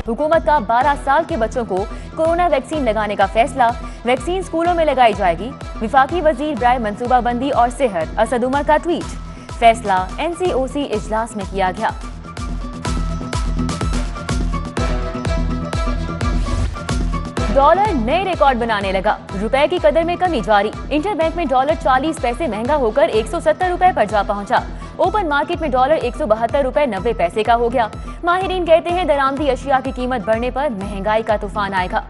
हुकूमत का 12 साल के बच्चों को कोरोना वैक्सीन लगाने का फैसला। वैक्सीन स्कूलों में लगाई जाएगी। विफाकी वजीर बराए मनसूबाबंदी और सेहत असद उमर का ट्वीट। फैसला NCOC इजलास में किया गया। डॉलर नए रिकॉर्ड बनाने लगा। रुपए की कदर में कमी जारी। इंटरबैंक में डॉलर 40 पैसे महंगा होकर 170 रुपए पर जा पहुंचा। ओपन मार्केट में डॉलर 172 रुपए 90 पैसे का हो गया। माहिरीन कहते हैं दरामदी अशिया की कीमत बढ़ने पर महंगाई का तूफान आएगा।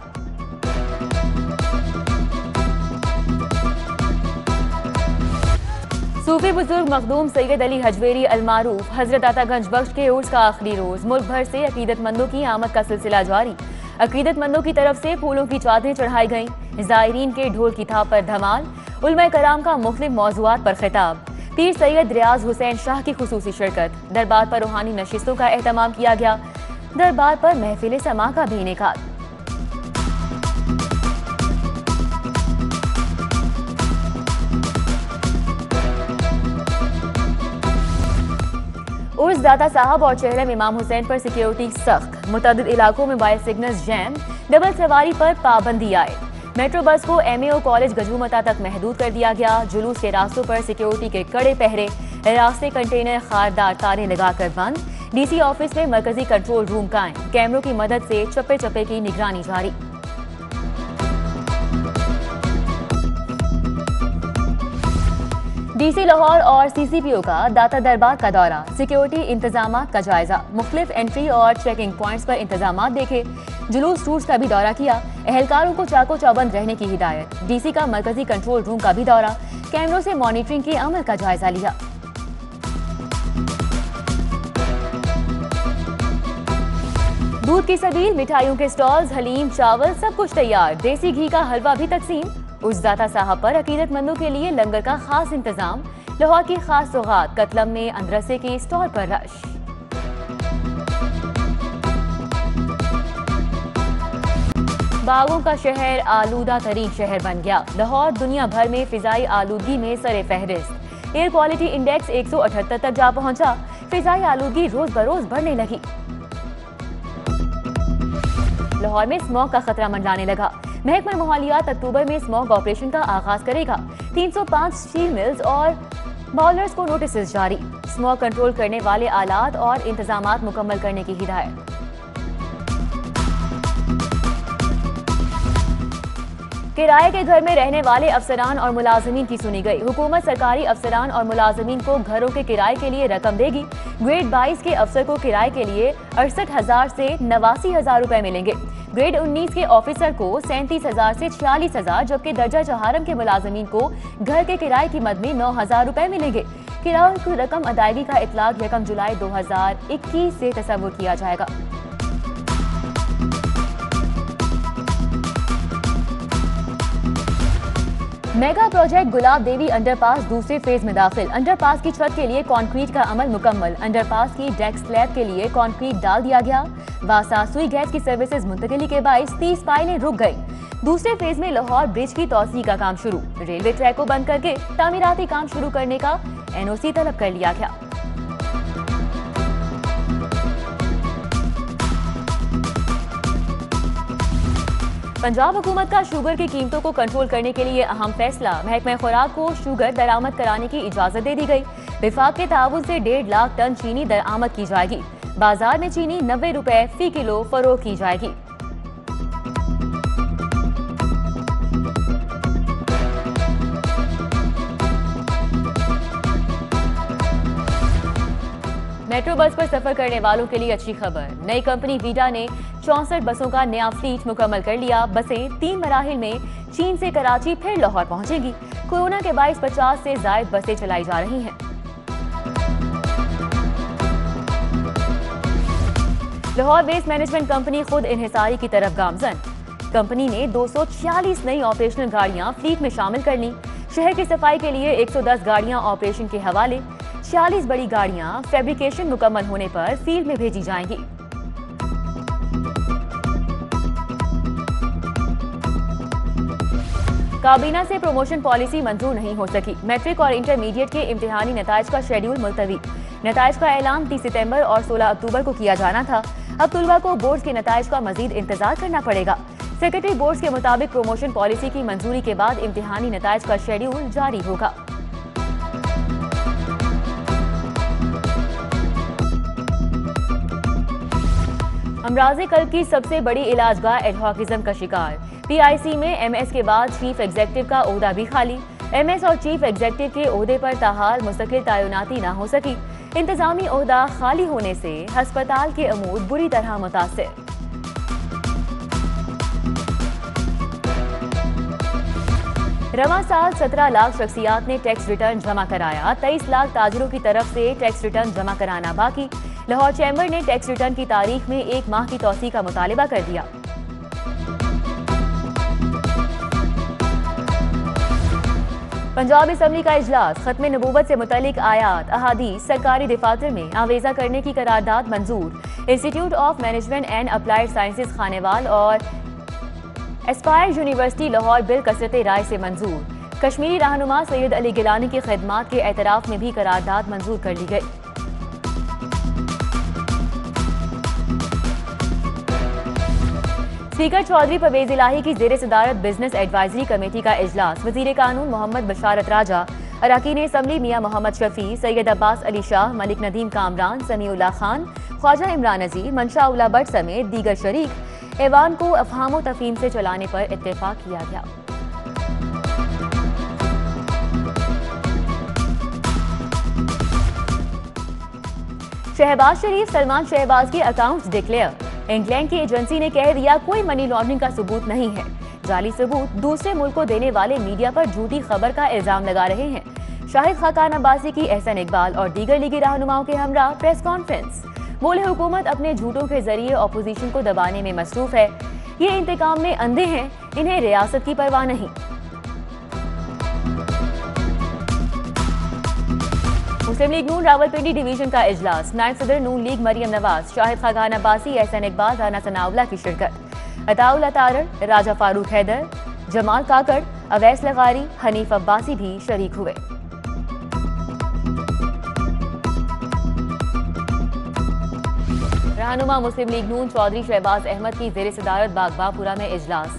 सूफी बुजुर्ग मखदूम सैयद अली हजवेरी अलमारूफ हजरत आतागंज बख्श के उर्स का आखिरी रोज। मुल्क भर से अकीदतमंदों की आमद का सिलसिला जारी। अकीदतमंदों की तरफ से फूलों की चादरें चढ़ाई गईं। ज़ायरीन के ढोल की थाप पर धमाल। उलमा कराम का मुख्तलिफ मौज़ूआत पर खिताब। पीर सैयद रियाज हुसैन शाह की खुसूसी शिरकत। दरबार पर रूहानी नशिस्तों का एहतमाम किया गया। दरबार पर महफिल समा का भी इनेकाद। उर्स दाता साहब और चेहरम इमाम हुसैन पर सिक्योरिटी सख्त। मुतअद्दिद इलाकों में बाइस सिग्नल्स जैम। डबल सवारी पर पाबंदी आए। मेट्रो बस को MAO कॉलेज गजूमता तक महदूद कर दिया गया। जुलूस के रास्तों पर सिक्योरिटी के कड़े पहरे। रास्ते कंटेनर खारदार तारें लगाकर बंद। DC ऑफिस में मरकजी कंट्रोल रूम कायम। कैमरों की मदद से चप्पे चप्पे की निगरानी जारी। DC लाहौर और CCPO का दाता दरबार का दौरा। सिक्योरिटी इंतजामात का जायजा। मुख्तलिफ एंट्री और चेकिंग पॉइंट्स पर इंतजामात देखे। जुलूस रूट्स का भी दौरा किया। एहलकारों को चाको चौबंद रहने की हिदायत। DC का मरकजी कंट्रोल रूम का भी दौरा। कैमरों से मॉनिटरिंग के अमल का जायजा लिया। दूध की सबील, मिठाइयों के स्टॉल्स, हलीम, चावल सब कुछ तैयार। देसी घी का हलवा भी तकसीम। उस दाता साहब पर अकीदतमंदों के लिए लंगर का खास इंतजाम। लाहौर की खास सौगात। कतलम में अंदरसे के स्टॉल पर रश। बागों का शहर आलूदा तरीन शहर बन गया। लाहौर दुनिया भर में फिजाई आलूदगी में सरे फहरिस्त। एयर क्वालिटी इंडेक्स 178 तक जा पहुंचा। फिजाई आलूदगी रोज बरोज बढ़ने लगी। लाहौर में स्मॉग का खतरा मंडराने लगा। महकमा माहौलियात अक्टूबर में स्मॉग ऑपरेशन का आगाज करेगा। 305 स्टील मिल्स और बॉयलर्स को नोटिस जारी। स्मॉग कंट्रोल करने वाले आलात और इंतजामात मुकम्मल करने की हिदायत। किराए के घर में रहने वाले अफसरान और मुलाजमीन की सुनी गई। हुकूमत सरकारी अफसरान और मुलाजमीन को घरों के किराए के लिए रकम देगी। ग्रेड 22 के अफसर को किराए के लिए 68,000 से 89,000 रुपए मिलेंगे। ग्रेड 19 के ऑफिसर को 37,000 से 46,000, जबकि दर्जा चहारम के मुलाजमीन को घर के किराए की मद में 9,000 रुपए मिलेंगे। किराए की रकम अदायगी का इतलाक 1 जुलाई 2021 से तस्वुर किया जाएगा। मेगा प्रोजेक्ट गुलाब देवी अंडरपास दूसरे फेज में दाखिल। अंडरपास की छत के लिए कंक्रीट का अमल मुकम्मल। अंडरपास की डेक स्लैब के लिए कंक्रीट डाल दिया गया। वासा सुई गैस की सर्विसेज मुंतकिली के बाइस 30 फाइलें रुक गई। दूसरे फेज में लाहौर ब्रिज की तौसी का काम शुरू। रेलवे ट्रैक को बंद करके तामीराती काम शुरू करने का NOC तलब कर लिया गया। पंजाब हुकूमत का शुगर की कीमतों को कंट्रोल करने के लिए अहम फैसला। महकमा खुराक को शुगर दरामद कराने की इजाजत दे दी गई। विफाक के ताउन से 1.5 लाख टन चीनी दरामद की जाएगी। बाजार में चीनी 90 रुपए फी किलो फरोख्त की जाएगी। मेट्रो बस पर सफर करने वालों के लिए अच्छी खबर। नई कंपनी वीडा ने 64 बसों का नया फ्लीट मुकम्मल कर लिया। बसें 3 मराहिल में चीन से कराची फिर लाहौर पहुंचेंगी। कोरोना के बाइस 50 से जायद बसें चलाई जा रही हैं। लाहौर वेस्ट मैनेजमेंट कंपनी खुद इन्हिसारी की तरफ गामजन। कंपनी ने 246 नई ऑपरेशनल गाड़ियां फ्लीट में शामिल कर ली। शहर की सफाई के लिए 110 गाड़ियां ऑपरेशन के हवाले। 46 बड़ी गाड़ियां फैब्रिकेशन मुकम्मल होने पर फील्ड में भेजी जाएंगी। काबीना से प्रमोशन पॉलिसी मंजूर नहीं हो सकी। मैट्रिक और इंटरमीडिएट के इम्तिहानी नताइज का शेड्यूल मुलतवी। नताइज का ऐलान 30 सितंबर और 16 अक्टूबर को किया जाना था। अब तुलबा को बोर्ड के नताइज का मजीद इंतजार करना पड़ेगा। सेक्रेटरी बोर्ड के मुताबिक प्रमोशन पॉलिसी की मंजूरी के बाद इम्तिहानी नताइज का शेड्यूल जारी होगा। अमराज़े कल्ब की सबसे बड़ी इलाजगाह एडहॉकिज्म का शिकार। पीआईसी में एमएस के बाद चीफ एग्जीक्यूटिव का ओहदा भी खाली। एमएस और चीफ एग्जीक्यूटिव के ओहदे पर ताहाल मुस्तकिल तैनाती न हो सकी। इंतजामी ओहदा खाली होने से हस्पताल के अमूर बुरी तरह मुतासिर। रवा साल 17 लाख शख्सियात ने टैक्स रिटर्न जमा कराया। 23 लाख ताजरों की तरफ से टैक्स रिटर्न जमा कराना बाकी। लाहौर चैम्बर ने टैक्स रिटर्न की तारीख में 1 माह की तौसीह का मुतालिबा कर दिया। पंजाब असम्बली का इजलास। खत्म नबूवत से मुतल्लिक आयात अहादीस सरकारी दफातर में आवेजा करने की करारदाद मंजूर। Institute of management and applied sciences Khanewal और एस्पायर यूनिवर्सिटी लाहौर बिल कसरत राय से मंजूर। कश्मीरी रहनुमा सैयद अली गिलानी की खिदमात के एतराफ में भी करारदाद मंजूर कर ली गई। स्पीकर चौधरी परवेज इलाही की जेर सदारत बिजनेस एडवाइजरी कमेटी का इजलास। वजीर कानून मोहम्मद बशारत राजा, अरकान असम्बली मियां मोहम्मद शफी, सैयद अब्बास अली शाह, मलिक नदीम कामरान, समीउल्लाह खान, ख्वाजा इमरान अजीज, मंशा उल्ला भट्ट समेत दीगर शरीक ऐवान को अफहाम व तफहीम से चलाने पर इत्तेफाक किया गया। शहबाज शरीफ सलमान शहबाज के अकाउंट्स डिक्लेयर। इंग्लैंड की एजेंसी ने कह दिया कोई मनी लॉन्ड्रिंग का सबूत नहीं है। जाली सबूत दूसरे मुल्क को देने वाले मीडिया पर झूठी खबर का इल्जाम लगा रहे हैं। शाहिद खाकान अब्बासी की एहसन इकबाल और दीगर लीगी रहनुमाओं के हमरा प्रेस कॉन्फ्रेंस। बोले हुकूमत अपने झूठों के जरिए अपोजिशन को दबाने में मसरूफ है। ये इंतकाम में अंधे हैं, इन्हें रियासत की परवाह नहीं। मुस्लिम लीग नून रावलपिंडी डिवीजन का इजलास। नायब सदर नून लीग मरियम नवाज, शाहिद खाकान अब्बासी, एहसन इकबाल, राना सनाउल्लाह की शिरकत। अताउल्लाह तारड़, राजा फारूक हैदर, जमाल काकड़, अवैस लगारी, हनीफ अब्बासी भी शरीक हुए। रहनुमा मुस्लिम लीग नून चौधरी शहबाज अहमद की जेर सदारत बागबापुरा में इजलास।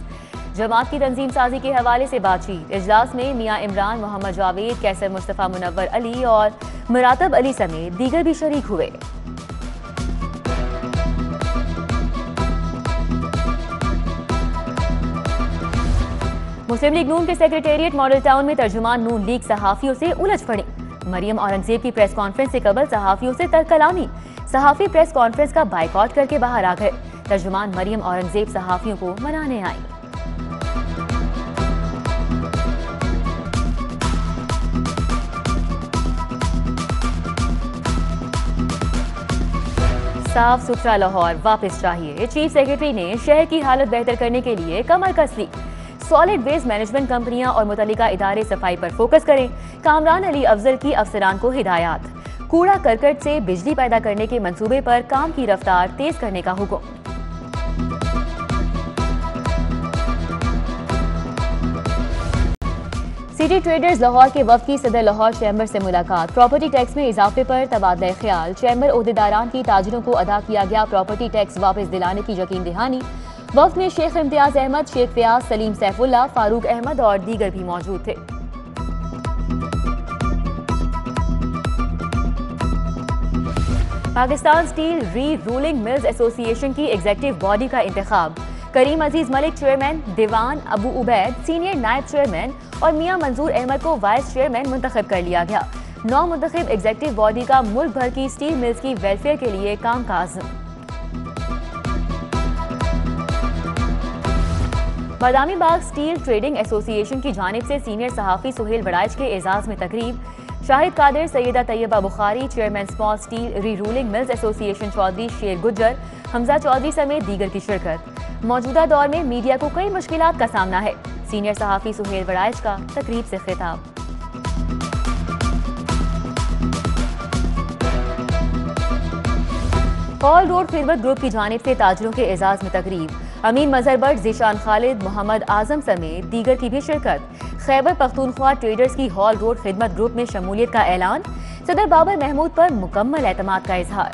जमात की तंजीम साजी के हवाले से बातचीत। इजलास में मियां इमरान, मोहम्मद जावेद, कैसर मुस्तफ़ा, मुनव्वर अली और मुरातब अली समेत दीगर भी शरीक हुए। मुस्लिम लीग नून के सेक्रेटेरिएट मॉडल टाउन में तर्जुमान नून लीग सहाफियों से उलझ पड़ी। मरियम औरंगजेब की प्रेस कॉन्फ्रेंस से कबल सहाफियों से तरकलामी। सहाफी प्रेस कॉन्फ्रेंस का बाइकआउट करके बाहर आ गए। तर्जुमान मरियम औरंगजेब सहाफियों को मनाने आई। साफ सुथरा लाहौर वापस चाहिए। चीफ सेक्रेटरी ने शहर की हालत बेहतर करने के लिए कमर कस ली। सॉलिड वेस्ट मैनेजमेंट कंपनियां और मुतल्लिका इदारे सफाई पर फोकस करें। कामरान अली अफजल की अफसरान को हिदायत। कूड़ा करकट से बिजली पैदा करने के मंसूबे पर काम की रफ्तार तेज करने का हुक्म। सिटी ट्रेडर्स लाहौर के वफ्द की सदर लाहौर चैम्बर से मुलाकात। प्रॉपर्टी टैक्स में इजाफे पर तबादला ख्याल। चैम्बर ओहदेदारान की ताजिरों को अदा किया गया प्रॉपर्टी टैक्स वापस दिलाने की यकीन दहानी। वफ्द में शेख इम्तियाज अहमद, शेख फयाज, सलीम सैफुल्लाह, फारूक अहमद और दीगर भी मौजूद थे। Pakistan steel re rolling mills association की एग्जीक्यूटिव बॉडी का इंतखाब। करीम अजीज मलिक चेयरमैन, दीवान अबू उबैद सीनियर नायब चेयरमैन और मियां मंजूर अहमद को वाइस चेयरमैन मुंतखब कर लिया गया। 9 मुंतखब एग्जीक्यूटिव बॉडी का मुल्क भर की स्टील मिल्स की वेलफेयर के लिए कामकाज। Badami Bagh steel trading association की जानिब से सीनियर सहाफी सुहेल बड़ाइच के एजाज में तकरीब। Shahid Qadir, Syeda Tayyaba Bukhari, chairman small steel re rolling mills association Chaudhry Sher Gujjar, Hamza Chaudhary समेत दीगर की शिरकत। मौजूदा दौर में मीडिया को कई मुश्किलात का सामना है। सीनियर सहाफी सुहेल बड़ाइच का तकरीब से खिताब। हॉल रोड खिदमत ग्रुप की जानिब से ताजरों के एजाज में तकरीब। अमीन मजहर भट्ट, जीशान खालिद, मोहम्मद आजम समेत दीगर की भी शिरकत। खैबर पख्तूनख्वा ट्रेडर्स की हॉल रोड खिदमत ग्रुप में शमूलियत का ऐलान। सदर बाबर महमूद पर मुकम्मल एतमाद का इजहार।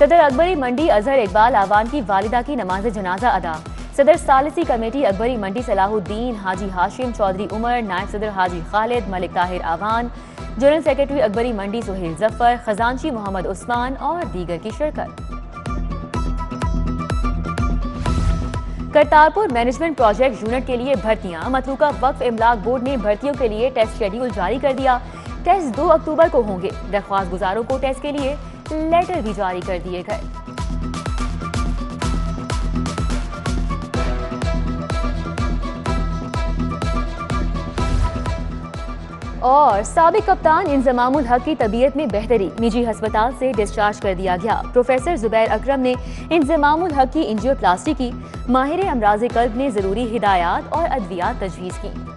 सदर अकबरी मंडी अजहर इकबाल आवान की वालिदा की नमाज जनाजा अदा। सदर सालिसी कमेटी अकबरी मंडी सलाहुद्दीन हाजी हाशिम चौधरी उमर, नायब सदर हाजी खालिद मलिक ताहिर आवान, जनरल सेक्रेटरी अकबरी मंडी सुहेल जफर, खजानची मोहम्मद उस्मान और दीगर की शिरकत। करतारपुर मैनेजमेंट प्रोजेक्ट यूनिट के लिए भर्तियां। मतलूका वक्फ इमलाक बोर्ड ने भर्तियों के लिए टेस्ट शेड्यूल जारी कर दिया। टेस्ट 2 अक्टूबर को होंगे। दरख्वास्त गुजारों को टेस्ट के लिए लेटर भी जारी कर दिए गए। और साबिक कप्तान इंजमामुल हक की तबीयत में बेहतरी, निजी अस्पताल से डिस्चार्ज कर दिया गया। प्रोफेसर जुबैर अकरम ने इंजमामुल हक की एंजियोप्लास्टी की। माहिर अमराज़ कल्ब ने जरूरी हिदायत और अद्वियात तजवीज़ की।